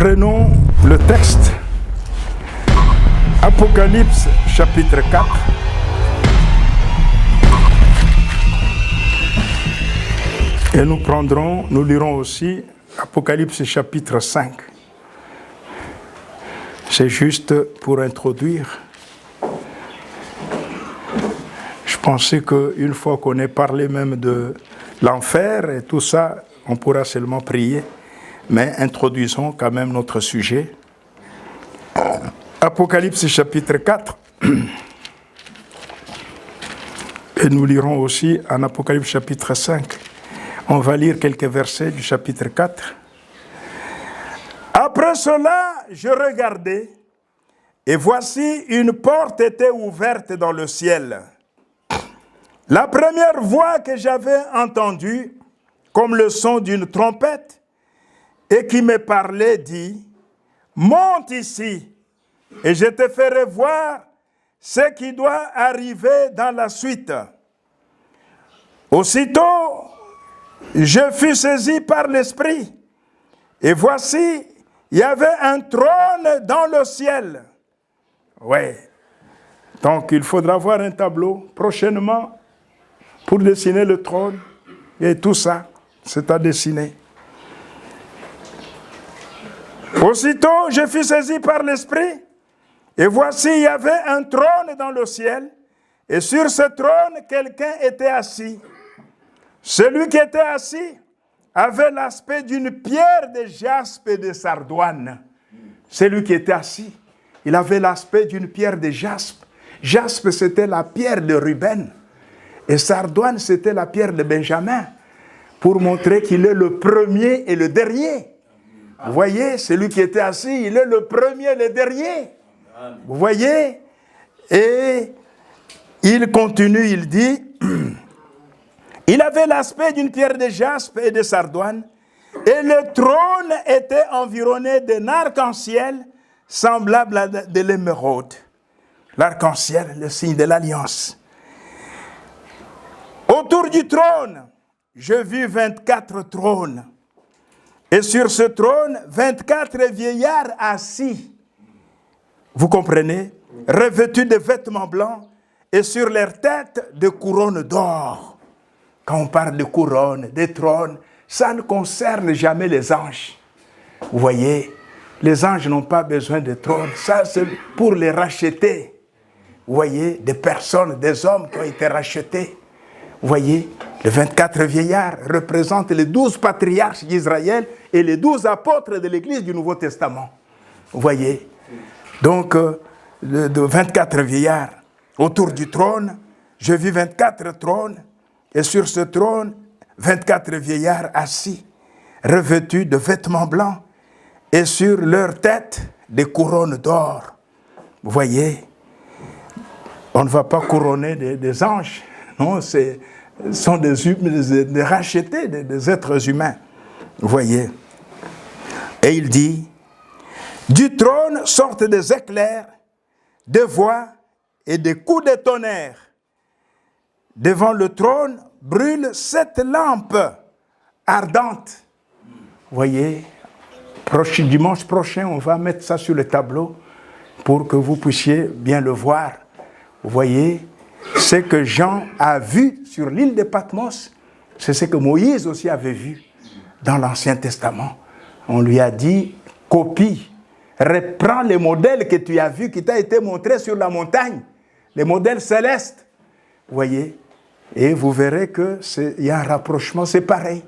Prenons le texte. Apocalypse chapitre 4. Et nous lirons aussi Apocalypse chapitre 5. C'est juste pour introduire. Je pensais qu'une fois qu'on ait parlé même de l'enfer et tout ça, on pourra seulement prier. Mais introduisons quand même notre sujet. Apocalypse chapitre 4. Et nous lirons aussi en Apocalypse chapitre 5. On va lire quelques versets du chapitre 4. Après cela, je regardais, et voici une porte était ouverte dans le ciel. La première voix que j'avais entendue, comme le son d'une trompette, et qui me parlait, dit, « Monte ici, et je te ferai voir ce qui doit arriver dans la suite. » Aussitôt, je fus saisi par l'Esprit, et voici, il y avait un trône dans le ciel. Oui. Donc, il faudra voir un tableau prochainement pour dessiner le trône et tout ça, c'est à dessiner. Aussitôt, je fus saisi par l'Esprit, et voici, il y avait un trône dans le ciel, et sur ce trône, quelqu'un était assis. Celui qui était assis avait l'aspect d'une pierre de jaspe et de sardoine. Celui qui était assis, il avait l'aspect d'une pierre de jaspe. Jaspe, c'était la pierre de Ruben, et sardoine, c'était la pierre de Benjamin, pour montrer qu'il est le premier et le dernier. Vous voyez, celui qui était assis, il est le premier et le dernier. Vous voyez? Et il continue, il dit, il avait l'aspect d'une pierre de jaspe et de sardoine, et le trône était environné d'un arc-en-ciel semblable à de l'émeraude. L'arc-en-ciel, le signe de l'alliance. Autour du trône, je vis 24 trônes. Et sur ce trône, 24 vieillards assis. Vous comprenez? Revêtus de vêtements blancs et sur leurs têtes de couronnes d'or. Quand on parle de couronnes, de trônes, ça ne concerne jamais les anges. Vous voyez, les anges n'ont pas besoin de trônes. Ça, c'est pour les racheter. Vous voyez, des personnes, des hommes qui ont été rachetés. Vous voyez, les 24 vieillards représentent les 12 patriarches d'Israël et les 12 apôtres de l'Église du Nouveau Testament. Vous voyez, donc, de 24 vieillards autour du trône, je vis 24 trônes, et sur ce trône, 24 vieillards assis, revêtus de vêtements blancs, et sur leur tête, des couronnes d'or. Vous voyez, on ne va pas couronner des anges, non, ce sont des rachetés, des êtres humains. Vous voyez. Et il dit, du trône sortent des éclairs, des voix et des coups de tonnerre. Devant le trône brûlent 7 lampes ardentes. Vous voyez, dimanche prochain, on va mettre ça sur le tableau pour que vous puissiez bien le voir. Vous voyez, ce que Jean a vu sur l'île de Patmos, c'est ce que Moïse aussi avait vu dans l'Ancien Testament. On lui a dit, copie, reprends les modèles que tu as vus, qui t'a été montré sur la montagne, les modèles célestes. Vous voyez, et vous verrez qu'il y a un rapprochement, c'est pareil.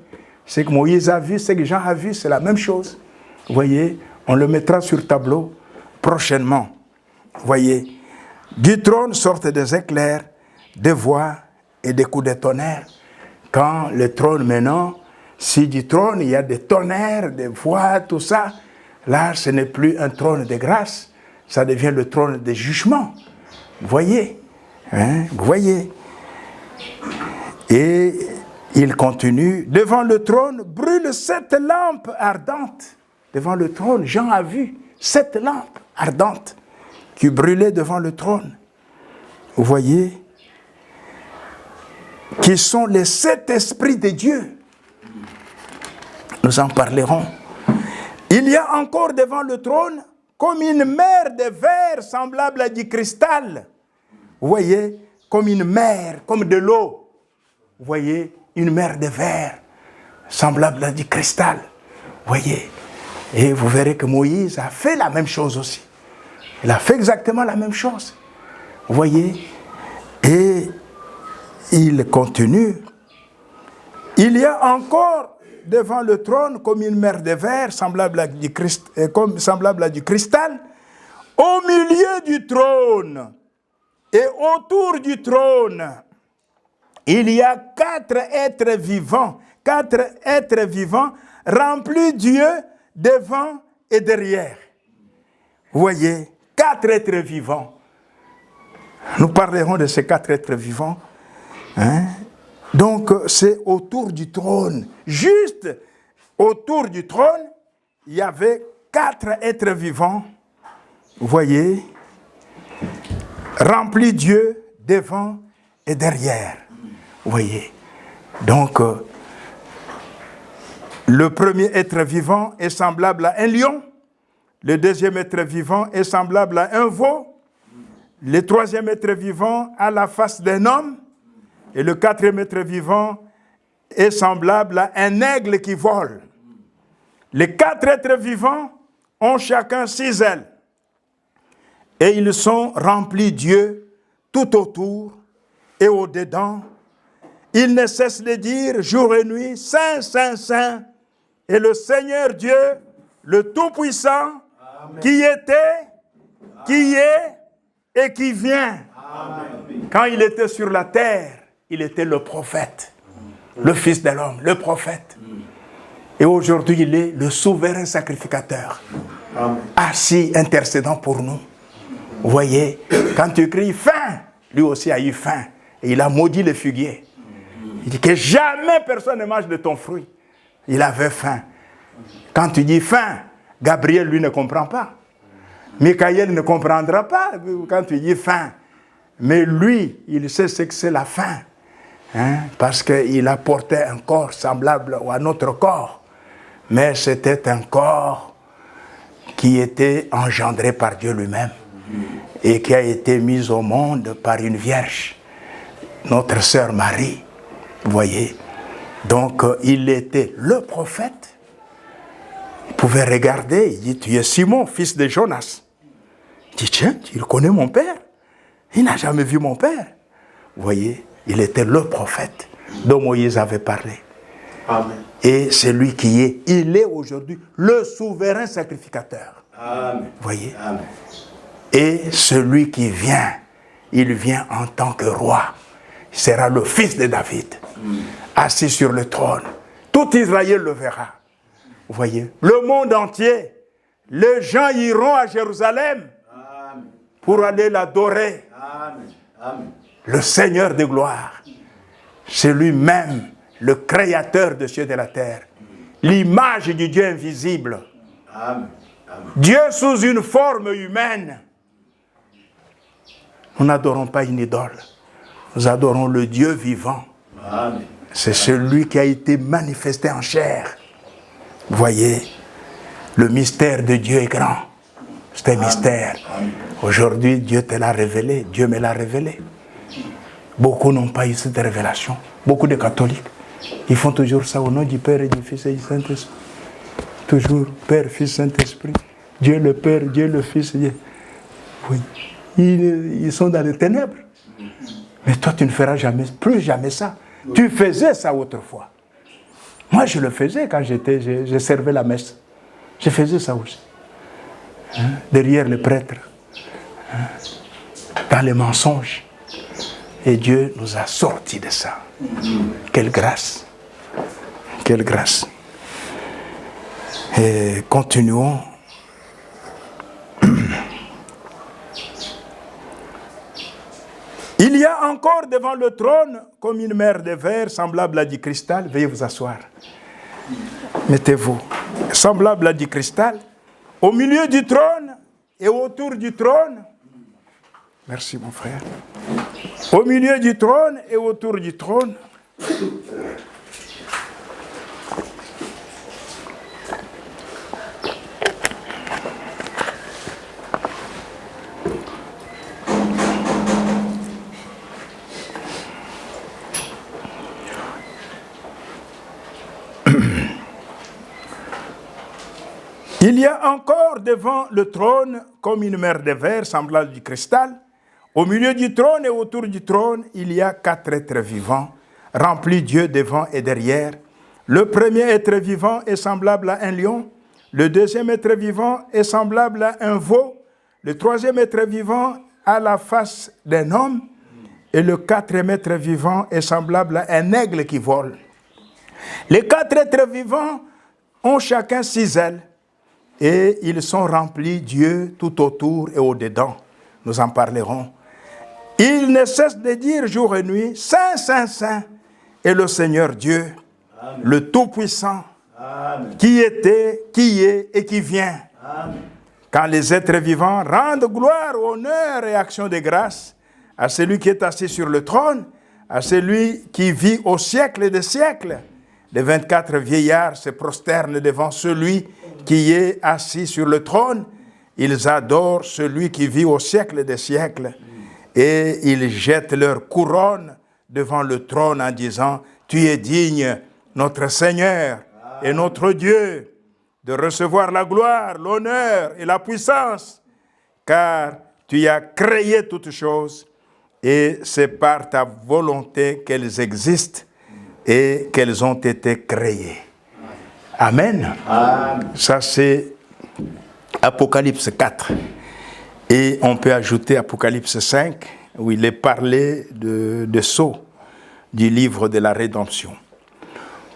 Ce que Moïse a vu, ce que Jean a vu, c'est la même chose. Vous voyez, on le mettra sur tableau prochainement. Vous voyez, du trône sortent des éclairs, des voix et des coups de tonnerre. Quand le trône maintenant, si du trône il y a des tonnerres, des voix, tout ça, là ce n'est plus un trône de grâce, ça devient le trône de jugement. Vous voyez, hein? Vous voyez. Et il continue, devant le trône brûlent 7 lampes ardentes. Devant le trône, Jean a vu 7 lampes ardentes qui brûlaient devant le trône. Vous voyez, qui sont les 7 esprits de Dieu. Nous en parlerons. Il y a encore devant le trône comme une mer de verre semblable à du cristal. Vous voyez, comme une mer, comme de l'eau. Vous voyez, une mer de verre semblable à du cristal. Vous voyez. Et vous verrez que Moïse a fait la même chose aussi. Il a fait exactement la même chose. Vous voyez. Et il continue. Il y a encore devant le trône comme une mer de verre semblable à du cristal. Au milieu du trône et autour du trône, il y a 4 êtres vivants. 4 êtres vivants remplis Dieu devant et derrière. Vous voyez, 4 êtres vivants. Nous parlerons de ces 4 êtres vivants. Hein? Donc, c'est autour du trône. Juste autour du trône, il y avait 4 êtres vivants. Vous voyez, remplis Dieu devant et derrière. Vous voyez. Donc, le premier être vivant est semblable à un lion. Le deuxième être vivant est semblable à un veau. Le troisième être vivant a la face d'un homme. Et le quatrième être vivant est semblable à un aigle qui vole. Les 4 êtres vivants ont chacun 6 ailes. Et ils sont remplis Dieu tout autour et au-dedans. Ils ne cessent de dire jour et nuit, Saint, Saint, Saint, est le Seigneur Dieu, le Tout-Puissant, Amen. Qui était, qui est et qui vient. Amen. Quand il était sur la terre, il était le prophète, le Fils de l'homme, le prophète. Et aujourd'hui, il est le souverain sacrificateur, assis, intercédant pour nous. Vous voyez, quand tu cries faim, lui aussi a eu faim. Et il a maudit le figuier. Il dit que jamais personne ne mange de ton fruit. Il avait faim. Quand tu dis faim, Gabriel, lui, ne comprend pas. Michael ne comprendra pas quand tu dis faim. Mais lui, il sait ce que c'est la faim. Hein? Parce qu'il a porté un corps semblable à notre corps. Mais c'était un corps qui était engendré par Dieu lui-même et qui a été mis au monde par une vierge, notre sœur Marie. Vous voyez. Donc, il était le prophète. Il pouvait regarder, il dit, tu es Simon, fils de Jonas. Il dit, tiens, il connaît mon père. Il n'a jamais vu mon père. Vous voyez, il était le prophète dont Moïse avait parlé. Amen. Et c'est lui qui est, il est aujourd'hui le souverain sacrificateur. Amen. Vous voyez. Amen. Et celui qui vient, il vient en tant que roi. Il sera le fils de David, assis sur le trône. Tout Israël le verra. Vous voyez, le monde entier, les gens iront à Jérusalem pour aller l'adorer. Le Seigneur de gloire, c'est lui-même le créateur de cieux et de la terre, l'image du Dieu invisible. Dieu sous une forme humaine. Nous n'adorons pas une idole. Nous adorons le Dieu vivant. C'est celui qui a été manifesté en chair. Vous voyez, le mystère de Dieu est grand. C'est un mystère. Aujourd'hui, Dieu te l'a révélé. Dieu me l'a révélé. Beaucoup n'ont pas eu cette révélation. Beaucoup de catholiques. Ils font toujours ça au nom du Père et du Fils et du Saint-Esprit. Toujours Père, Fils, Saint-Esprit. Dieu le Père, Dieu le Fils. Dieu. Oui. Ils sont dans les ténèbres. Mais toi, tu ne feras jamais, plus jamais ça. Tu faisais ça autrefois. Moi, je le faisais quand je servais la messe. Je faisais ça aussi. Hein? Derrière les prêtres. Hein? Dans les mensonges. Et Dieu nous a sortis de ça. Quelle grâce. Quelle grâce. Et continuons. Il y a encore devant le trône, comme une mer de verre, semblable à du cristal. Veuillez vous asseoir. Mettez-vous. Semblable à du cristal. Au milieu du trône et autour du trône. Merci mon frère. Au milieu du trône et autour du trône. Il y a encore devant le trône comme une mer de verre semblable du cristal. Au milieu du trône et autour du trône, il y a 4 êtres vivants, remplis Dieu devant et derrière. Le premier être vivant est semblable à un lion. Le deuxième être vivant est semblable à un veau. Le troisième être vivant a la face d'un homme. Et le quatrième être vivant est semblable à un aigle qui vole. Les 4 êtres vivants ont chacun 6 ailes. Et ils sont remplis Dieu tout autour et au-dedans. Nous en parlerons. Ils ne cessent de dire jour et nuit, Saint, Saint, Saint est le Seigneur Dieu, Amen. Le Tout-Puissant, Amen. Qui était, qui est et qui vient. Amen. Quand les êtres vivants rendent gloire, honneur et action de grâce à celui qui est assis sur le trône, à celui qui vit au siècle des siècles, les 24 vieillards se prosternent devant celui qui est assis sur le trône. Ils adorent celui qui vit au siècle des siècles. Et ils jettent leur couronne devant le trône en disant, « Tu es digne, notre Seigneur et notre Dieu, de recevoir la gloire, l'honneur et la puissance, car tu as créé toutes choses, et c'est par ta volonté qu'elles existent et qu'elles ont été créées. » Amen. Amen. Ça, c'est Apocalypse 4. Et on peut ajouter Apocalypse 5, où il est parlé de sceaux du livre de la rédemption.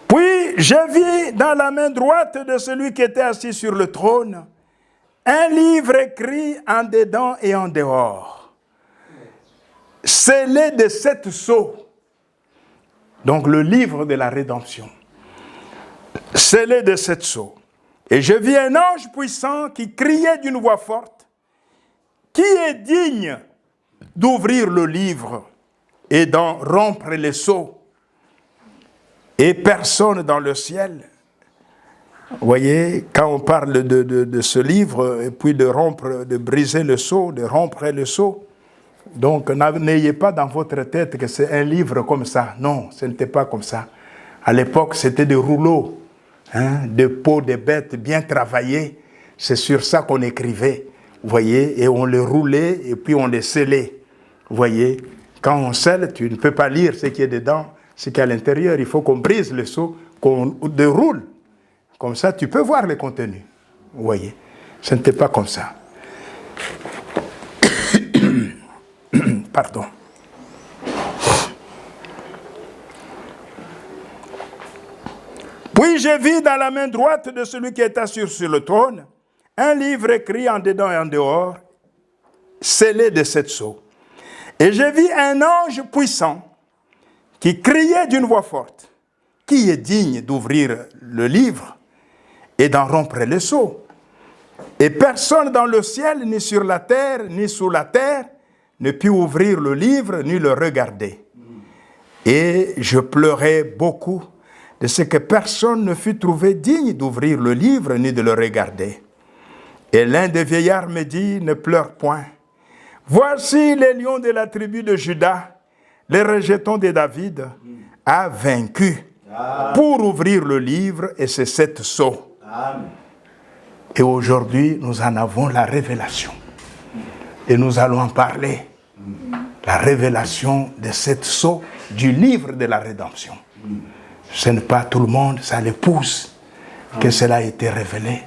Puis, je vis dans la main droite de celui qui était assis sur le trône, un livre écrit en dedans et en dehors, scellé de 7 sceaux. Donc, le livre de la rédemption, scellé de 7 sceaux. Et je vis un ange puissant qui criait d'une voix forte, qui est digne d'ouvrir le livre et d'en rompre les sceaux? Et personne dans le ciel. Vous voyez, quand on parle de ce livre, et puis de rompre, de briser le sceau, de rompre le sceau, donc n'ayez pas dans votre tête que c'est un livre comme ça. Non, ce n'était pas comme ça. À l'époque, c'était des rouleaux, de peau de bêtes bien travaillés. C'est sur ça qu'on écrivait. Vous voyez, et on les roulait et puis on les scellait. Vous voyez, quand on scelle, tu ne peux pas lire ce qui est dedans, ce qui est à l'intérieur. Il faut qu'on brise le sceau, qu'on déroule. Comme ça, tu peux voir le contenu. Vous voyez, ce n'était pas comme ça. Pardon. Puis je vis dans la main droite de celui qui est assis sur le trône un livre écrit en dedans et en dehors, scellé de 7 sceaux. Et je vis un ange puissant qui criait d'une voix forte, « Qui est digne d'ouvrir le livre et d'en rompre les sceaux ?» Et personne dans le ciel, ni sur la terre, ni sous la terre, ne put ouvrir le livre, ni le regarder. Et je pleurais beaucoup de ce que personne ne fut trouvé digne d'ouvrir le livre, ni de le regarder. Et l'un des vieillards me dit, « Ne pleure point. Voici les lions de la tribu de Juda, les rejetons de David, a vaincu pour ouvrir le livre et ses 7 sceaux. » Et aujourd'hui, nous en avons la révélation. Et nous allons en parler. La révélation des 7 sceaux du livre de la rédemption. Ce n'est pas tout le monde, ça les pousse que cela a été révélé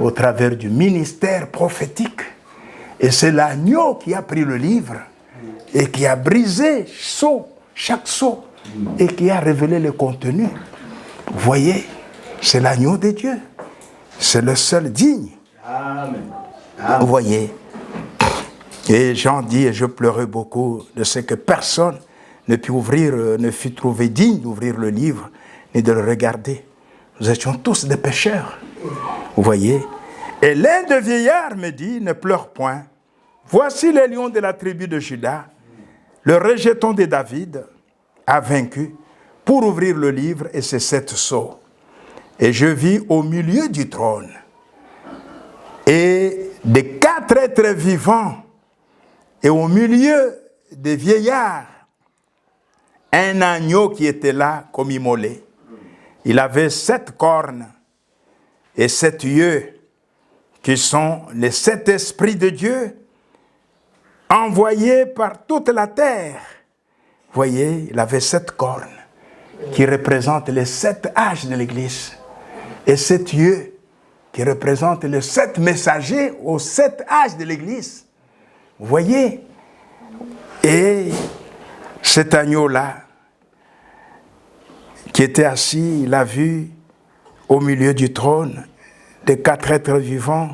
au travers du ministère prophétique. Et c'est l'agneau qui a pris le livre et qui a brisé chaque sceau et qui a révélé le contenu. Vous voyez, c'est l'agneau de Dieu. C'est le seul digne. Amen. Amen. Vous voyez. Et Jean dit, et je pleurais beaucoup de ce que personne ne fut trouvé digne d'ouvrir le livre ni de le regarder. Nous étions tous des pécheurs. Vous voyez. Et l'un des vieillards me dit, ne pleure point. Voici les lions de la tribu de Juda. Le rejeton de David a vaincu pour ouvrir le livre et ses 7 sceaux. Et je vis au milieu du trône et des 4 êtres vivants et au milieu des vieillards, un agneau qui était là comme immolé. Il avait 7 cornes et 7 yeux qui sont les 7 esprits de Dieu, envoyés par toute la terre. Vous voyez, il avait 7 cornes qui représentent les 7 âges de l'Église. Et 7 yeux qui représentent les 7 messagers aux 7 âges de l'Église. Vous voyez? Et cet agneau-là, qui était assis, il a vu au milieu du trône des 4 êtres vivants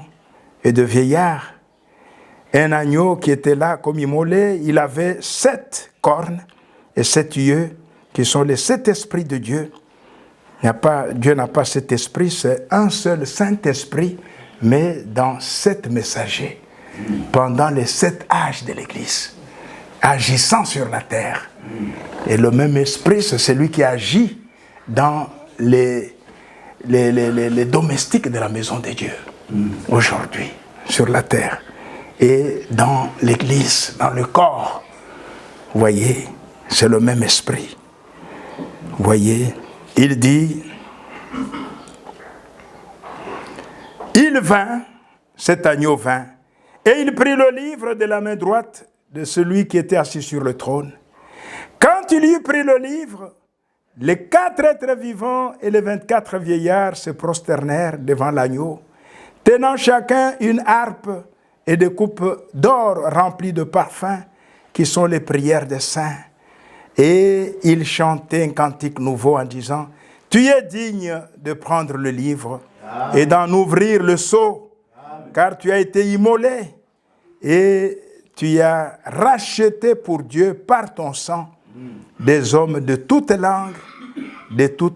et de vieillards. Un agneau qui était là comme immolé, il avait 7 cornes et 7 yeux, qui sont les 7 esprits de Dieu. Dieu n'a pas 7 esprits, c'est un seul Saint-Esprit, mais dans 7 messagers, pendant les 7 âges de l'Église, agissant sur la terre. Et le même esprit, c'est celui qui agit dans les domestiques de la maison de Dieu, aujourd'hui, sur la terre. Et dans l'Église, dans le corps, vous voyez, c'est le même esprit. Vous voyez, il dit, il vint, cet agneau vint, et il prit le livre de la main droite de celui qui était assis sur le trône. Quand il eut pris le livre, les 4 êtres vivants et les 24 vieillards se prosternèrent devant l'agneau, tenant chacun une harpe et des coupes d'or remplies de parfums, qui sont les prières des saints. Et ils chantaient un cantique nouveau en disant, « Tu es digne de prendre le livre et d'en ouvrir le sceau, car tu as été immolé et tu as racheté pour Dieu par ton sang des hommes de toute langue, de tout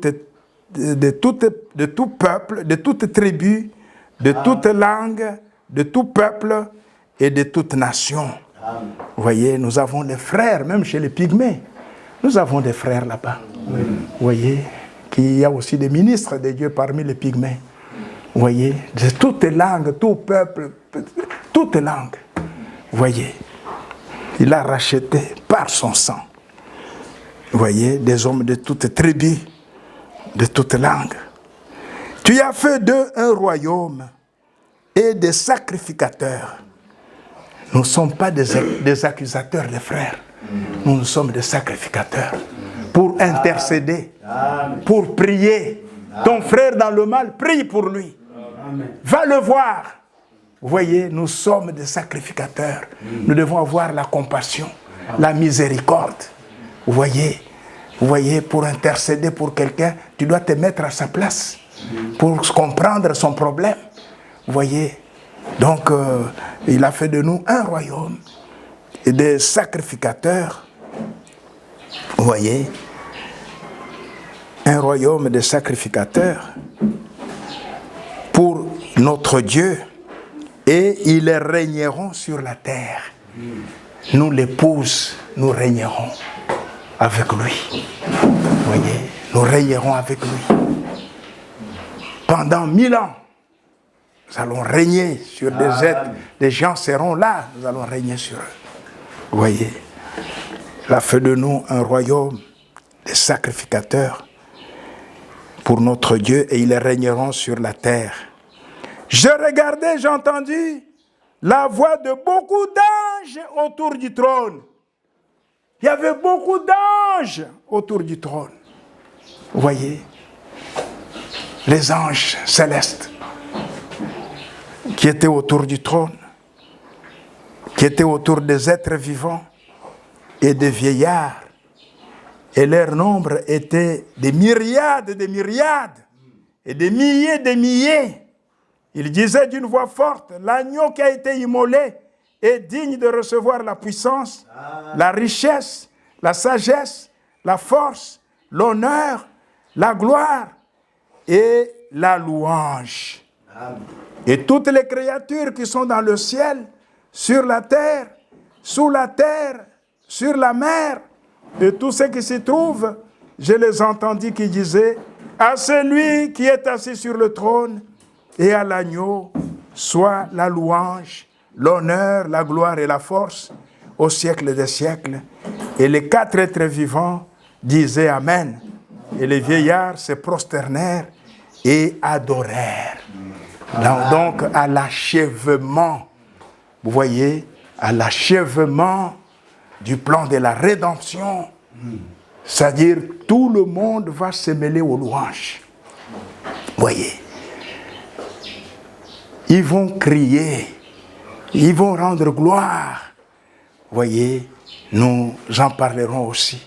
peuple, de toute tribu, de toute langue, de tout peuple et de toute nation. » Vous voyez, nous avons des frères, même chez les Pygmées. Nous avons des frères là-bas. Vous voyez, qu'il y a aussi des ministres de Dieu parmi les Pygmées. Vous voyez, de toutes langues, tout peuple, toutes langues. Vous voyez, il a racheté par son sang. Vous voyez, des hommes de toutes tribus, de toutes langues. Tu as fait d'eux un royaume et des sacrificateurs. Nous ne sommes pas des accusateurs des frères. Nous sommes des sacrificateurs. Pour intercéder, pour prier. Ton frère dans le mal, prie pour lui. Va le voir. Vous voyez, nous sommes des sacrificateurs. Nous devons avoir la compassion, la miséricorde. Vous voyez, pour intercéder pour quelqu'un, tu dois te mettre à sa place pour comprendre son problème. Vous voyez, donc il a fait de nous un royaume et des sacrificateurs. Vous voyez, un royaume de sacrificateurs pour notre Dieu, et ils régneront sur la terre. Nous, l'épouse, nous régnerons avec lui. Vous voyez, nous régnerons avec lui. Pendant 1000 ans, nous allons régner sur des êtres. Des gens seront là, nous allons régner sur eux. Vous voyez, il a fait de nous un royaume des sacrificateurs pour notre Dieu, et ils régneront sur la terre. Je regardais, j'ai entendu la voix de beaucoup d'anges autour du trône. Il y avait beaucoup d'anges autour du trône. Vous voyez, les anges célestes qui étaient autour du trône, qui étaient autour des êtres vivants et des vieillards. Et leur nombre était des myriades et des milliers. Il disait d'une voix forte, l'agneau qui a été immolé est digne de recevoir la puissance, la richesse, la sagesse, la force, l'honneur, la gloire et la louange. Et toutes les créatures qui sont dans le ciel, sur la terre, sous la terre, sur la mer, et tout ce qui s'y trouve, je les entendis qui disaient, à celui qui est assis sur le trône et à l'agneau, soit la louange, l'honneur, la gloire et la force au siècle des siècles. Et les 4 êtres vivants disaient Amen. Et les vieillards se prosternèrent et adorèrent. Donc, à l'achèvement, vous voyez, à l'achèvement du plan de la rédemption, c'est-à-dire tout le monde va se mêler aux louanges. Vous voyez, ils vont crier, ils vont rendre gloire. Vous voyez, nous en parlerons aussi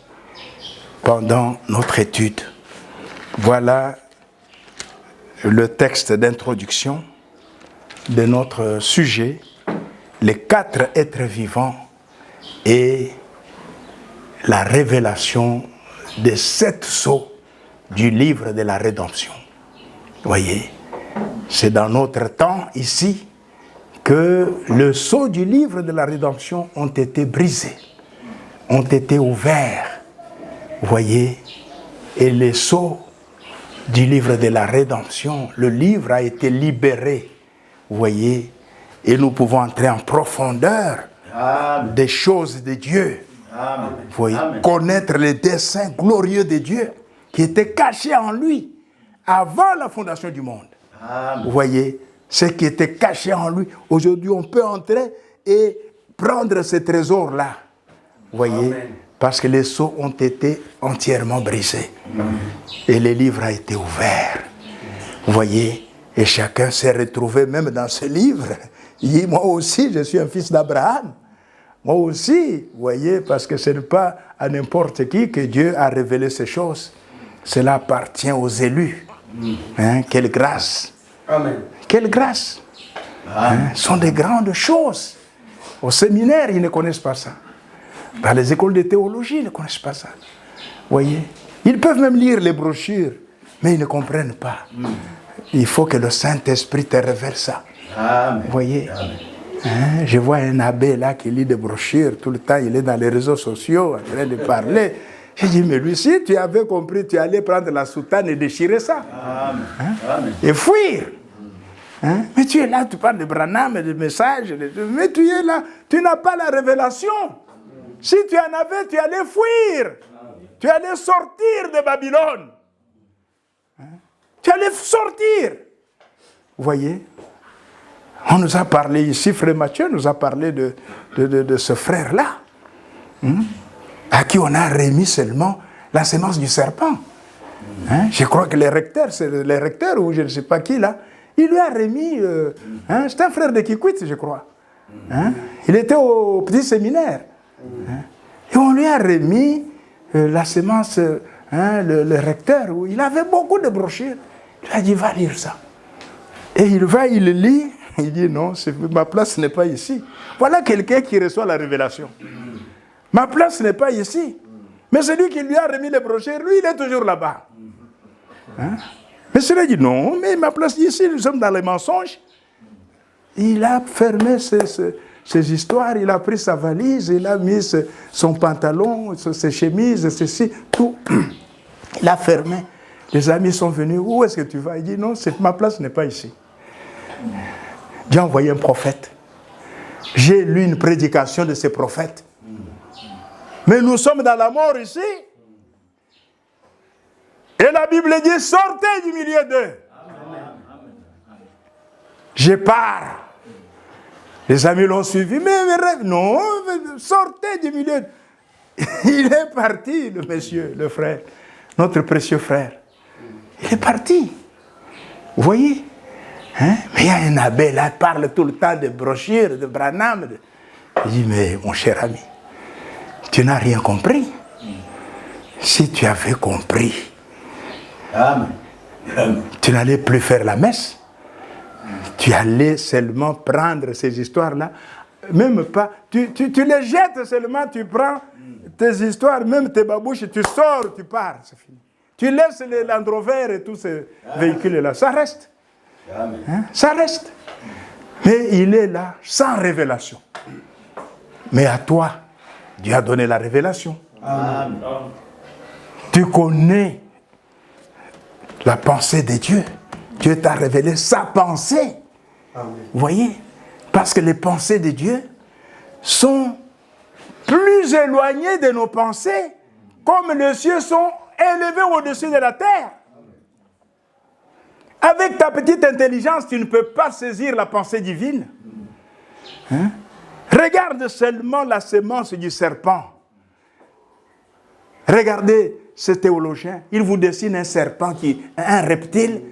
pendant notre étude. Voilà le texte d'introduction de notre sujet, les 4 êtres vivants et la révélation des 7 sceaux du livre de la rédemption. Vous voyez, c'est dans notre temps ici que le sceau du livre de la rédemption ont été brisés, ont été ouverts. Vous voyez, et les sceaux du livre de la rédemption, le livre a été libéré, vous voyez, et nous pouvons entrer en profondeur des choses de Dieu. Amen. Vous voyez, connaître les desseins glorieux de Dieu qui étaient cachés en lui avant la fondation du monde. Amen. Vous voyez, ce qui était caché en lui, aujourd'hui on peut entrer et prendre ces trésors-là. Vous voyez, amen, parce que les sceaux ont été entièrement brisés. Et le livre a été ouvert. Vous voyez, et chacun s'est retrouvé même dans ce livre. Il dit, moi aussi, je suis un fils d'Abraham. Moi aussi, vous voyez, parce que ce n'est pas à n'importe qui que Dieu a révélé ces choses. Cela appartient aux élus. Hein, quelle grâce. Amen. Quelle grâce. Hein, ce sont des grandes choses. Au séminaire, ils ne connaissent pas ça. Dans les écoles de théologie, ils ne connaissent pas ça. Vous voyez, ils peuvent même lire les brochures, mais ils ne comprennent pas. Il faut que le Saint-Esprit te révèle ça. Amen. Vous voyez, hein, je vois un abbé là qui lit des brochures tout le temps, il est dans les réseaux sociaux en train de parler. J'ai dit, mais lui, si tu avais compris, tu allais prendre la soutane et déchirer ça. Amen. Hein? Et fuir. Hein? Mais tu es là, tu parles de Branham, de messages, mais tu es là, tu n'as pas la révélation. Si tu en avais, tu allais fuir. Tu allais sortir de Babylone. Hein? Tu allais sortir. Vous voyez? On nous a parlé ici, frère Mathieu nous a parlé de ce frère-là, à qui on a remis seulement la sémence du serpent. Hein? Je crois que le recteur, c'est le recteur ou je ne sais pas qui là, il lui a remis, c'est un frère de Kikwit, je crois. Hein? Il était au petit séminaire. Hein? Et on lui a remis la sémence, le recteur, où il avait beaucoup de brochures. Il a dit, va lire ça. Et il va, il lit, il dit, non, ma place n'est pas ici. Voilà quelqu'un qui reçoit la révélation. Ma place n'est pas ici. Mais celui qui lui a remis les brochures, lui, il est toujours là-bas. Hein? Mais celui dit, non, mais ma place ici, nous sommes dans les mensonges. Il a fermé ces histoires, il a pris sa valise, il a mis son pantalon, ses chemises, ceci, tout. Il a fermé. Les amis sont venus, où est-ce que tu vas? Il dit, non, ma place n'est pas ici. Dieu a envoyé un prophète. J'ai lu une prédication de ces prophètes. Mais nous sommes dans la mort ici. Et la Bible dit, sortez du milieu d'eux. Je pars. Les amis l'ont suivi. Mais non, sortez du milieu. Il est parti, le monsieur, le frère, notre précieux frère. Il est parti. Vous voyez? Hein? Mais il y a un abbé là, il parle tout le temps de brochures, de Branham. Il dit, mais mon cher ami, tu n'as rien compris. Si tu avais compris, Amen. Tu n'allais plus faire la messe. Tu allais seulement prendre ces histoires-là. Même pas, tu les jettes seulement, tu prends tes histoires, même tes babouches, tu sors, tu pars, c'est fini. Tu laisses les Land Rover et tous ces véhicules-là, ça reste. Hein? Ça reste. Mais il est là, sans révélation. Mais à toi, Dieu a donné la révélation. Amen. Tu connais la pensée de Dieu. Dieu t'a révélé sa pensée. Amen. Vous voyez? Parce que les pensées de Dieu sont plus éloignées de nos pensées, comme les cieux sont élevés au-dessus de la terre. Avec ta petite intelligence, tu ne peux pas saisir la pensée divine. Hein? Regarde seulement la semence du serpent. Regardez ce théologien, il vous dessine un serpent, un reptile,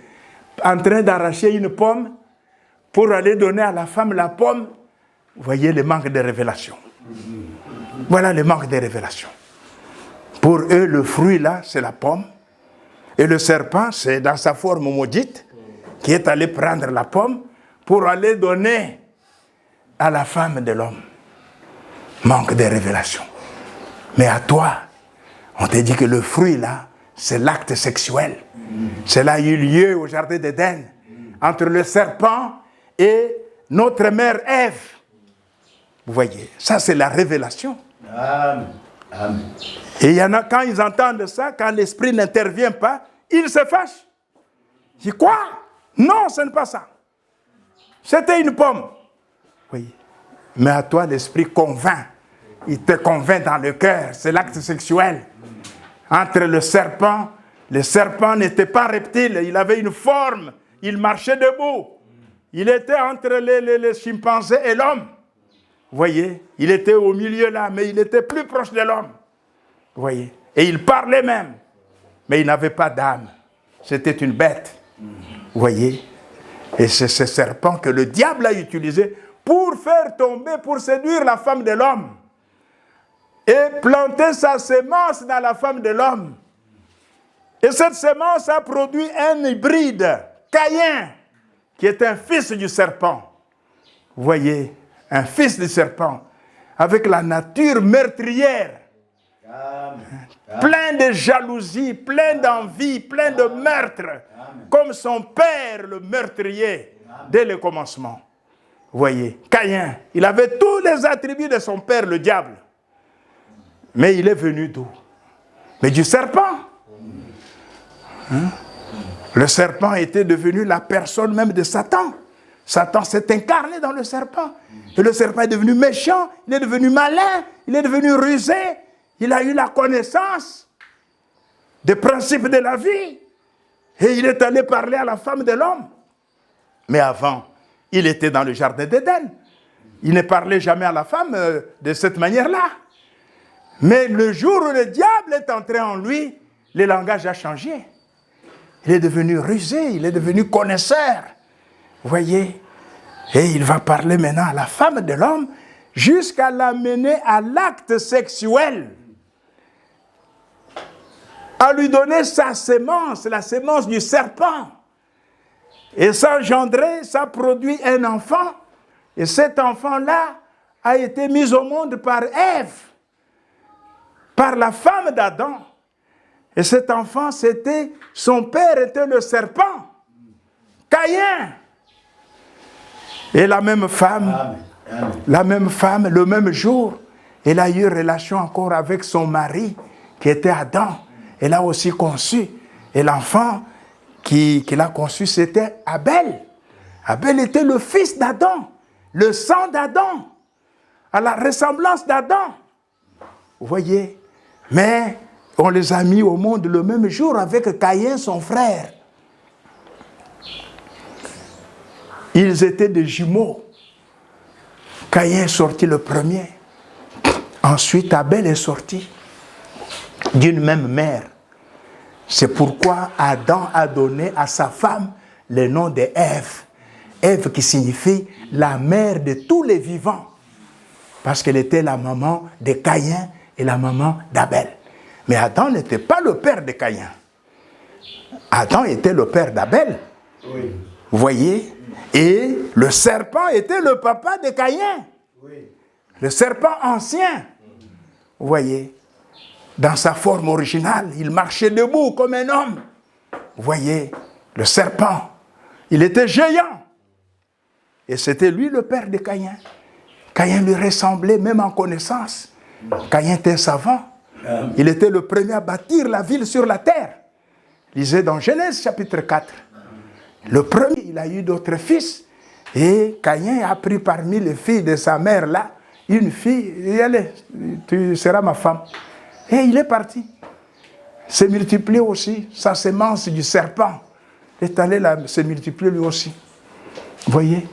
en train d'arracher une pomme pour aller donner à la femme la pomme. Vous voyez le manque de révélation. Voilà le manque de révélation. Pour eux, le fruit là, c'est la pomme. Et le serpent, c'est dans sa forme maudite, qui est allé prendre la pomme pour aller donner à la femme de l'homme. Manque de révélation. Mais à toi, on te dit que le fruit là, c'est l'acte sexuel. Cela a eu lieu au jardin d'Éden, entre le serpent et notre mère Ève. Vous voyez, ça c'est la révélation. Amen. Amen. Et il y en a, quand ils entendent ça, quand l'esprit n'intervient pas, ils se fâchent. Ils disent quoi? Non, ce n'est pas ça. C'était une pomme. Oui. Mais à toi, l'esprit convainc. Il te convainc dans le cœur. C'est l'acte sexuel. Entre le serpent n'était pas reptile. Il avait une forme. Il marchait debout. Il était entre les chimpanzés et l'homme. Vous voyez, il était au milieu là, mais il était plus proche de l'homme. Vous voyez, et il parlait même, mais il n'avait pas d'âme. C'était une bête. Vous voyez, et c'est ce serpent que le diable a utilisé pour faire tomber, pour séduire la femme de l'homme. Et planter sa semence dans la femme de l'homme. Et cette semence a produit un hybride, Caïn, qui est un fils du serpent. Vous voyez, un fils du serpent, avec la nature meurtrière, plein de jalousie, plein d'envie, plein de meurtre, comme son père, le meurtrier, dès le commencement. Vous voyez, Caïn, il avait tous les attributs de son père, le diable. Mais il est venu d'où? Mais du serpent. Hein? Le serpent était devenu la personne même de Satan. Satan s'est incarné dans le serpent. Et le serpent est devenu méchant, il est devenu malin, il est devenu rusé. Il a eu la connaissance des principes de la vie. Et il est allé parler à la femme de l'homme. Mais avant, il était dans le jardin d'Éden. Il ne parlait jamais à la femme de cette manière-là. Mais le jour où le diable est entré en lui, le langage a changé. Il est devenu rusé, il est devenu connaisseur. Vous voyez? Et il va parler maintenant à la femme de l'homme jusqu'à l'amener à l'acte sexuel. À lui donner sa sémence, la sémence du serpent. Et ça engendré, ça produit un enfant. Et cet enfant-là a été mis au monde par Ève, par la femme d'Adam. Et cet enfant, son père était le serpent, Caïn. Et la même femme, le même jour, elle a eu relation encore avec son mari, qui était Adam. Elle a aussi conçu. Et l'enfant qu'il a conçu, c'était Abel. Abel était le fils d'Adam, le sang d'Adam, à la ressemblance d'Adam. Vous voyez? Mais on les a mis au monde le même jour avec Caïn, son frère. Ils étaient des jumeaux. Caïn est sorti le premier. Ensuite, Abel est sorti d'une même mère. C'est pourquoi Adam a donné à sa femme le nom de Ève. Ève qui signifie la mère de tous les vivants. Parce qu'elle était la maman de Caïn et la maman d'Abel. Mais Adam n'était pas le père de Caïn. Adam était le père d'Abel. Oui. Vous voyez? Et le serpent était le papa de Caïn. Oui. Le serpent ancien. Vous voyez? Dans sa forme originale, il marchait debout comme un homme. Vous voyez? Le serpent, il était géant. Et c'était lui le père de Caïn. Caïn lui ressemblait même en connaissance. Caïn était savant. Il était le premier à bâtir la ville sur la terre. Lisez dans Genèse chapitre 4. Le premier, il a eu d'autres fils. Et Caïn a pris parmi les filles de sa mère là, une fille, et allez, tu seras ma femme. Et il est parti. S'est multiplié aussi sa sémence du serpent. est allé là, se multiplier lui aussi. Vous voyez?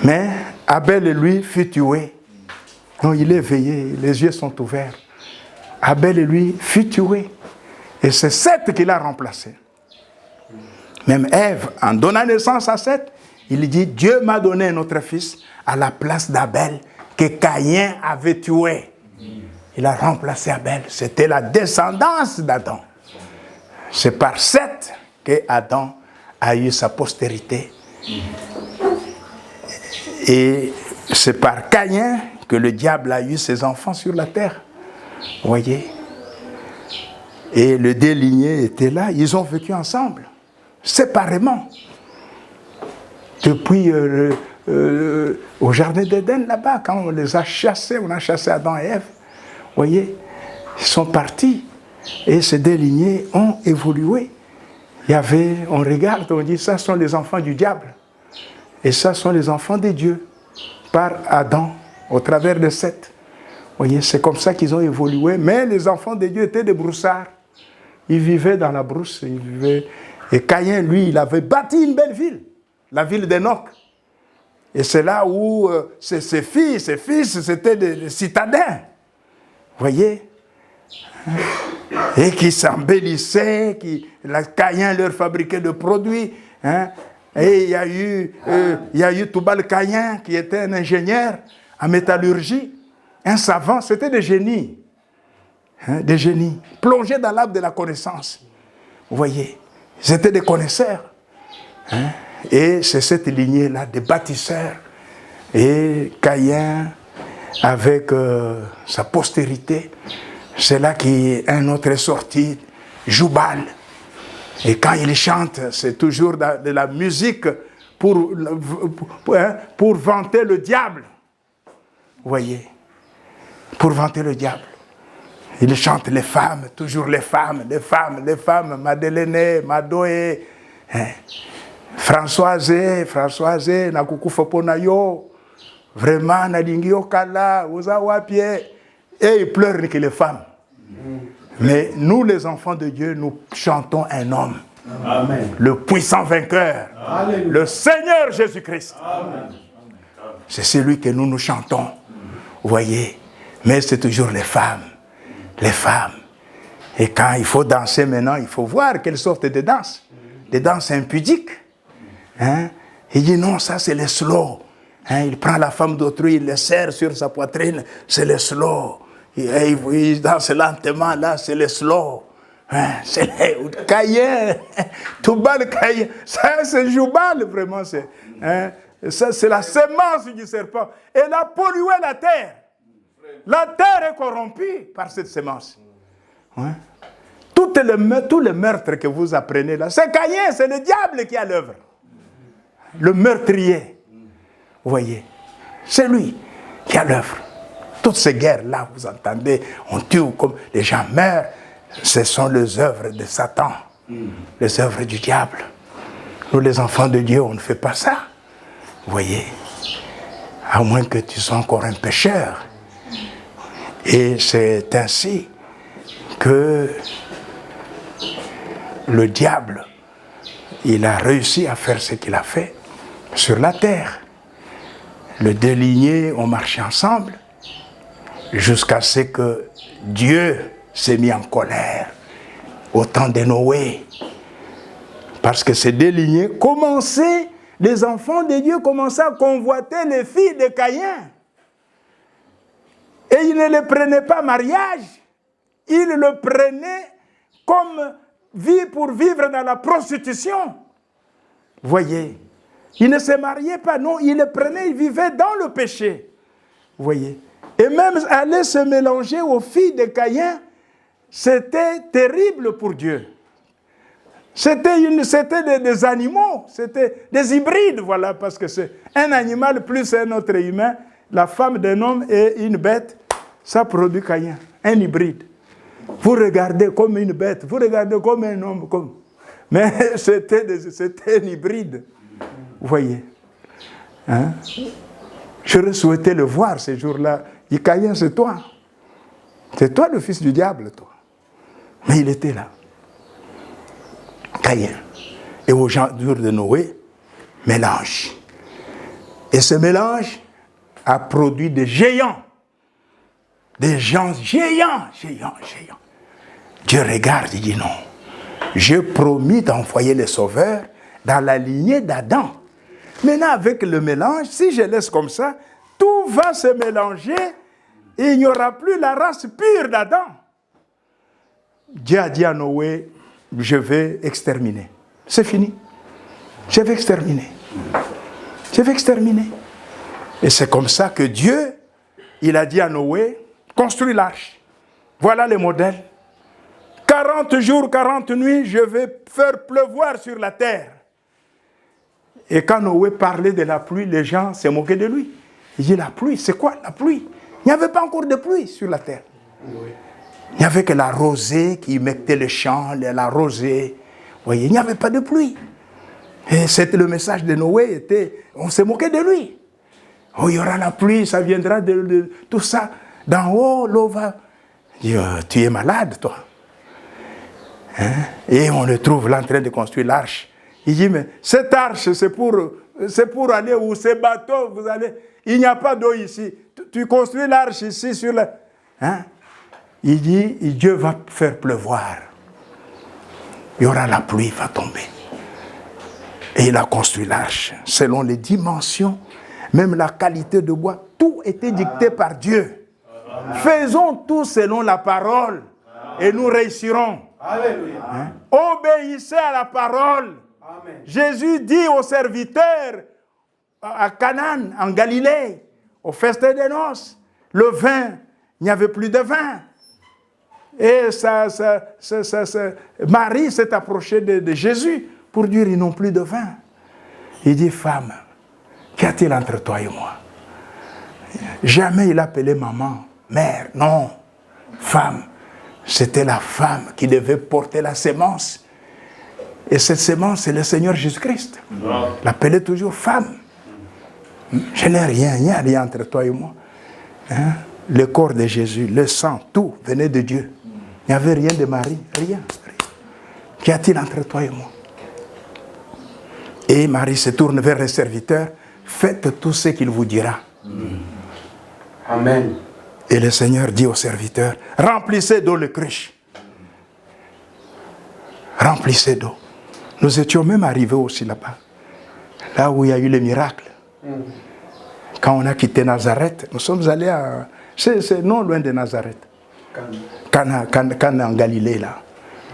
Mais Abel, lui, fut tué. Non, il est éveillé, les yeux sont ouverts. Abel, lui, fut tué. Et c'est Seth qui l'a remplacé. Même Ève, en donnant naissance à Seth, il dit, Dieu m'a donné un autre fils à la place d'Abel que Caïn avait tué. Il a remplacé Abel. C'était la descendance d'Adam. C'est par Seth que Adam a eu sa postérité. Et c'est par Caïn que le diable a eu ses enfants sur la terre. Vous voyez? Et le déligné était là. Ils ont vécu ensemble, séparément. Depuis au jardin d'Éden, là-bas, quand on les a chassés, on a chassé Adam et Ève. Vous voyez? Ils sont partis. Et ces deux lignées ont évolué. Il y avait, on regarde, on dit, ça sont les enfants du diable. Et ça sont les enfants de Dieu, par Adam, au travers de Seth. Vous voyez, c'est comme ça qu'ils ont évolué. Mais les enfants de Dieu étaient des broussards. Ils vivaient dans la brousse. Ils vivaient... Et Caïn, lui, il avait bâti une belle ville, la ville d'Enoch. Et c'est là où ses fils, c'était des citadins. Vous voyez? Et qui s'embellissaient, Caïn leur fabriquait des produits. Hein? Et il y a eu Tubal-Caïn qui était un ingénieur en métallurgie, un savant, c'était des génies. Hein? Des génies, plongés dans l'arbre de la connaissance. Vous voyez, ils étaient des connaisseurs. Hein? Et c'est cette lignée-là, des bâtisseurs. Et Caïn, avec sa postérité, c'est là qu'un autre est sorti, Jubal. Et quand il chante, c'est toujours de la musique pour vanter le diable. Vous voyez, pour vanter le diable. Il chante les femmes, toujours les femmes, Madeleine, Madoé, hein. Françoise, Nakukufa Ponayo, vraiment, Nadingio Kala, Ozawa Pied. Et ils pleurent que les femmes. Mais nous, les enfants de Dieu, nous chantons un homme. Amen. Le puissant vainqueur. Alléluia. Le Seigneur Jésus-Christ. C'est celui que nous chantons. Vous voyez? Mais c'est toujours les femmes. Les femmes. Et quand il faut danser maintenant, il faut voir quelle sorte de danse. Des danses impudiques. Hein? Il dit non, ça c'est le slow. Hein? Il prend la femme d'autrui, il le serre sur sa poitrine. C'est le slow. Il danse lentement, là, c'est le slow. Hein, c'est le Caïn, Tubal Caïn. Ça, c'est Jubal, vraiment. Ça, c'est la semence du serpent. Elle a pollué la terre. La terre est corrompue par cette semence. Hein? Tous les meurtres que vous apprenez là, c'est Caïn, c'est le diable qui a l'œuvre. Le meurtrier. Vous voyez, c'est lui qui a l'œuvre. Toutes ces guerres-là, vous entendez, on tue comme les gens meurent. Ce sont les œuvres de Satan, les œuvres du diable. Nous, les enfants de Dieu, on ne fait pas ça. Vous voyez, à moins que tu sois encore un pécheur. Et c'est ainsi que le diable, il a réussi à faire ce qu'il a fait sur la terre. Les deux lignées ont marché ensemble. Jusqu'à ce que Dieu s'est mis en colère au temps de Noé. Parce que ces deux lignées commençaient, les enfants de Dieu commençaient à convoiter les filles de Caïn. Et ils ne les prenaient pas mariage, ils le prenaient comme vie pour vivre dans la prostitution. Voyez, ils ne se mariaient pas, non, ils le prenaient, ils vivaient dans le péché. Voyez. Et même aller se mélanger aux filles de Caïn, c'était terrible pour Dieu. C'était des animaux, c'était des hybrides, voilà, parce que c'est un animal plus un autre humain, la femme d'un homme et une bête, ça produit Caïn, un hybride. Vous regardez comme une bête, vous regardez comme un homme, mais c'était un hybride, vous voyez. Hein? J'aurais souhaité le voir ces jours-là. Et Caïn, c'est toi. C'est toi le fils du diable, toi. Mais il était là. Caïn. Et aux gens de Noé, mélange. Et ce mélange a produit des géants. Des gens géants. Dieu regarde, il dit non. J'ai promis d'envoyer les sauveurs dans la lignée d'Adam. Maintenant, avec le mélange, si je laisse comme ça, tout va se mélanger et il n'y aura plus la race pure d'Adam. Dieu a dit à Noé, je vais exterminer. C'est fini. Je vais exterminer. Et c'est comme ça que Dieu, il a dit à Noé, construis l'arche. Voilà le modèle. 40 jours, 40 nuits, je vais faire pleuvoir sur la terre. Et quand Noé parlait de la pluie, les gens se moquaient de lui. Il dit, la pluie, c'est quoi la pluie? Il n'y avait pas encore de pluie sur la terre. Oui. Il n'y avait que la rosée qui mettait le champ, la rosée. Vous voyez, il n'y avait pas de pluie. Et c'était le message de Noé, on se moquait de lui. Oh, il y aura la pluie, ça viendra de tout ça. D'en haut, l'eau va. Il dit, tu es malade, toi. Hein? Et on le trouve là en train de construire l'arche. Il dit, mais cette arche, c'est pour aller où ces bateaux, vous allez. Il n'y a pas d'eau ici. Tu construis l'arche ici sur la. Hein? Il dit, Dieu va faire pleuvoir. Il y aura la pluie, va tomber. Et il a construit l'arche selon les dimensions, même la qualité de bois. Tout était dicté par Dieu. Faisons tout selon la parole et nous réussirons. Hein? Obéissez à la parole. Amen. Jésus dit aux serviteurs à Canaan, en Galilée, au festin des noces, le vin, il n'y avait plus de vin. Et Marie s'est approchée de Jésus pour dire, ils n'ont plus de vin. Il dit, femme, qu'y a-t-il entre toi et moi? Jamais il appelait maman, mère, non, femme. C'était la femme qui devait porter la sémence. Et cette sémence, c'est le Seigneur Jésus-Christ. L'appelait toujours femme. Je n'ai rien, il n'y a rien entre toi et moi. Hein? Le corps de Jésus, le sang, tout venait de Dieu. Il n'y avait rien de Marie, rien. Qu'y a-t-il entre toi et moi? Et Marie se tourne vers les serviteurs. Faites tout ce qu'il vous dira. Amen. Et le Seigneur dit aux serviteurs, remplissez d'eau le cruche. Remplissez d'eau. Nous étions même arrivés aussi là-bas. Là où il y a eu les miracles. Quand on a quitté Nazareth, nous sommes allés à... C'est non loin de Nazareth. Cana en Galilée, là.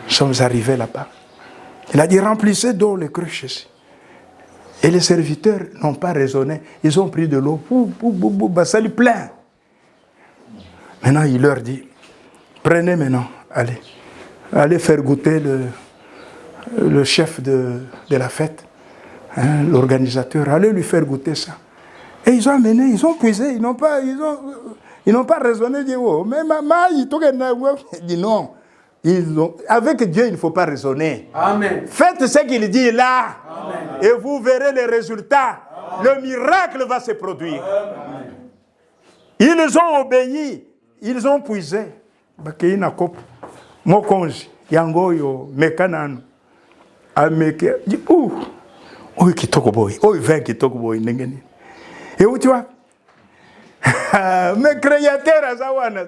Nous sommes arrivés là-bas. Il a dit, remplissez d'eau le cruche ici. Et les serviteurs n'ont pas raisonné. Ils ont pris de l'eau. Ça lui plein. Maintenant, il leur dit, prenez maintenant, allez faire goûter le chef de la fête, hein, l'organisateur, allez lui faire goûter ça. Et ils ont amené, ils ont puisé, ils n'ont pas raisonné, ils disent, oh, mais maman, il dit non. Avec Dieu, il ne faut pas raisonner. Amen. Faites ce qu'il dit là, amen, et vous verrez les résultats. Amen. Le miracle va se produire. Amen. Ils ont obéi, ils ont puisé. Bakina kop, mokonzi, yangoyo, mekanano, ameke, ouh, kitoko boy, ouh, vin kitoko boy, nengeni. Et où tu vois? Mais créateur Azawana.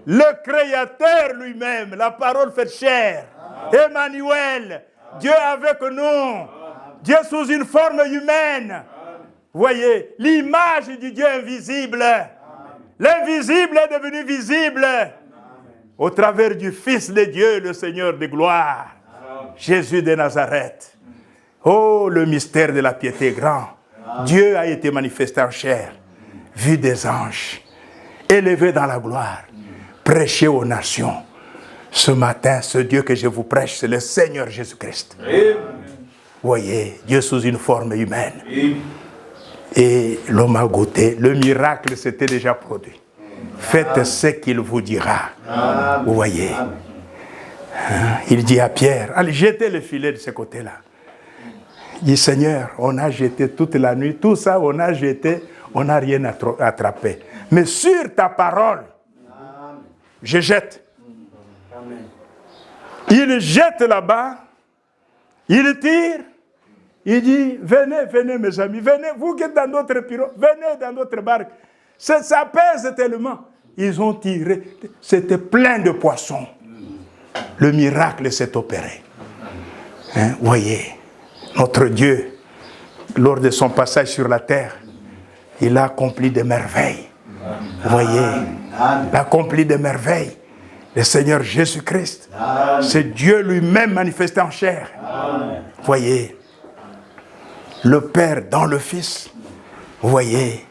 Le créateur lui-même, la parole faite chair. Emmanuel, Dieu avec nous. Dieu sous une forme humaine. Voyez, l'image du Dieu invisible. L'invisible est devenu visible. Au travers du Fils de Dieu, le Seigneur de gloire. Jésus de Nazareth. Oh, le mystère de la piété grand. Dieu a été manifesté en chair, vu des anges, élevé dans la gloire, prêché aux nations. Ce matin, ce Dieu que je vous prêche, c'est le Seigneur Jésus-Christ. Voyez, Dieu sous une forme humaine. Et l'homme a goûté, le miracle s'était déjà produit. Faites ce qu'il vous dira. Vous voyez. Il dit à Pierre, allez, jetez le filet de ce côté-là. Il dit, Seigneur, on a jeté toute la nuit, tout ça, on a jeté, on n'a rien attrapé. Mais sur ta parole, je jette. Il jette là-bas, Il tire. Il dit, venez, venez mes amis, venez, vous qui êtes dans notre pirogue, venez dans notre barque. Ça pèse tellement. Ils ont tiré. C'était plein de poissons. Le miracle s'est opéré. Hein, voyez, notre Dieu, lors de son passage sur la terre, il a accompli des merveilles. Voyez, il a accompli des merveilles. Le Seigneur Jésus-Christ, c'est Dieu lui-même manifesté en chair. Voyez, le Père dans le Fils. Voyez,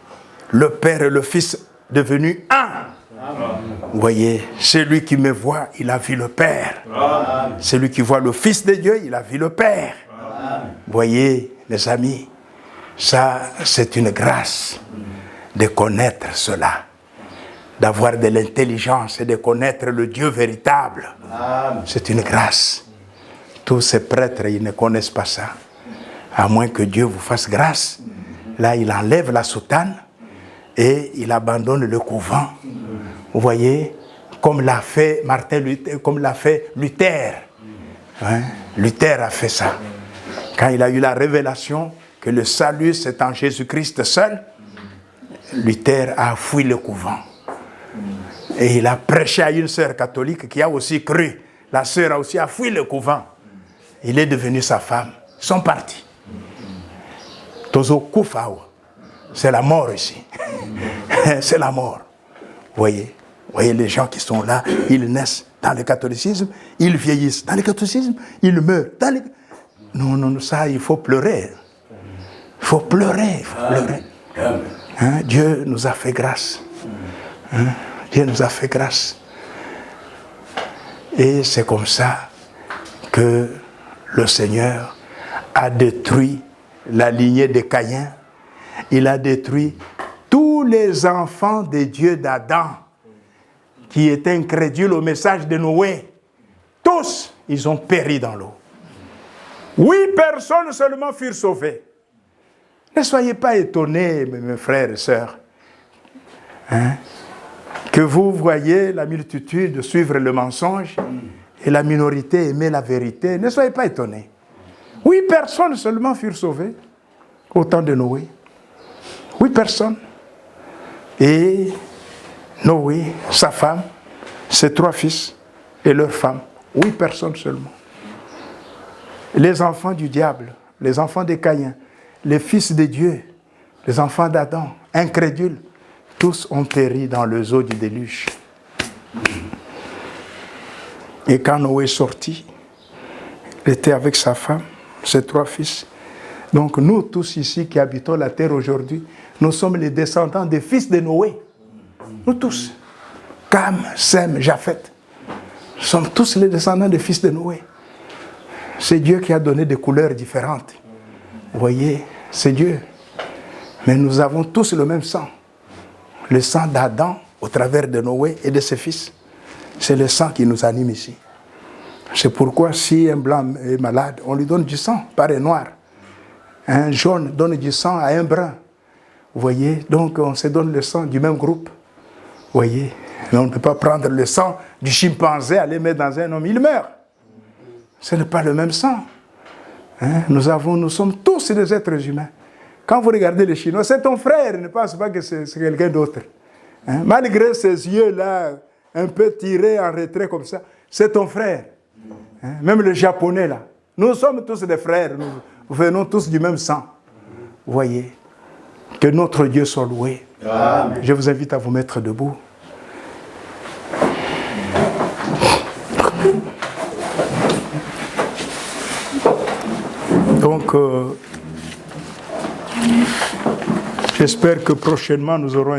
le Père et le Fils devenus un. Voyez, celui qui me voit, il a vu le Père. Celui qui voit le Fils de Dieu, il a vu le Père. Voyez, les amis, ça, c'est une grâce de connaître cela, d'avoir de l'intelligence et de connaître le Dieu véritable. C'est une grâce. Tous ces prêtres, ils ne connaissent pas ça. À moins que Dieu vous fasse grâce. Là, il enlève la soutane et il abandonne le couvent. Vous voyez, comme l'a fait Martin Luther, comme l'a fait Luther. Hein? Luther a fait ça. Quand il a eu la révélation que le salut c'est en Jésus-Christ seul, Luther a fui le couvent. Et il a prêché à une sœur catholique qui a aussi cru. La sœur a aussi fui le couvent. Il est devenu sa femme. Ils sont partis. Tozo Koufao. C'est la mort ici. C'est la mort. Voyez les gens qui sont là, ils naissent dans le catholicisme, ils vieillissent dans le catholicisme, ils meurent dans le... Non, ça, il faut pleurer. Il faut pleurer, Hein? Dieu nous a fait grâce. Hein? Dieu nous a fait grâce. Et c'est comme ça que le Seigneur a détruit la lignée de Caïn. Il a détruit tous les enfants de Dieu d'Adam qui étaient incrédules au message de Noé. Tous, ils ont péri dans l'eau. 8 personnes seulement furent sauvées. Ne soyez pas étonnés, mes frères et sœurs, hein, que vous voyez la multitude suivre le mensonge et la minorité aimer la vérité. Ne soyez pas étonnés. 8 personnes seulement furent sauvées au temps de Noé. 8 personnes. Et Noé, sa femme, ses 3 fils et leurs femmes. 8 personnes seulement. Les enfants du diable, les enfants de Caïn, les fils de Dieu, les enfants d'Adam, incrédules, tous ont péri dans les eaux du déluge. Et quand Noé est sorti, il était avec sa femme, ses 3 fils. Donc nous tous ici qui habitons la terre aujourd'hui, nous sommes les descendants des fils de Noé. Nous tous. Cam, Sem, Japhet. Nous sommes tous les descendants des fils de Noé. C'est Dieu qui a donné des couleurs différentes. Vous voyez, c'est Dieu. Mais nous avons tous le même sang. Le sang d'Adam au travers de Noé et de ses fils. C'est le sang qui nous anime ici. C'est pourquoi si un blanc est malade, on lui donne du sang, par un noir. Un jaune donne du sang à un brun. Vous voyez, donc on se donne le sang du même groupe. Vous voyez, mais on ne peut pas prendre le sang du chimpanzé, aller mettre dans un homme, il meurt. Ce n'est pas le même sang. Hein? Nous sommes tous des êtres humains. Quand vous regardez les Chinois, c'est ton frère, ne pense pas que c'est quelqu'un d'autre. Hein? Malgré ses yeux-là, un peu tirés en retrait comme ça, c'est ton frère. Hein? Même le Japonais, là. Nous sommes tous des frères, nous venons tous du même sang. Vous voyez, que notre Dieu soit loué. Amen. Je vous invite à vous mettre debout. Donc, j'espère que prochainement nous aurons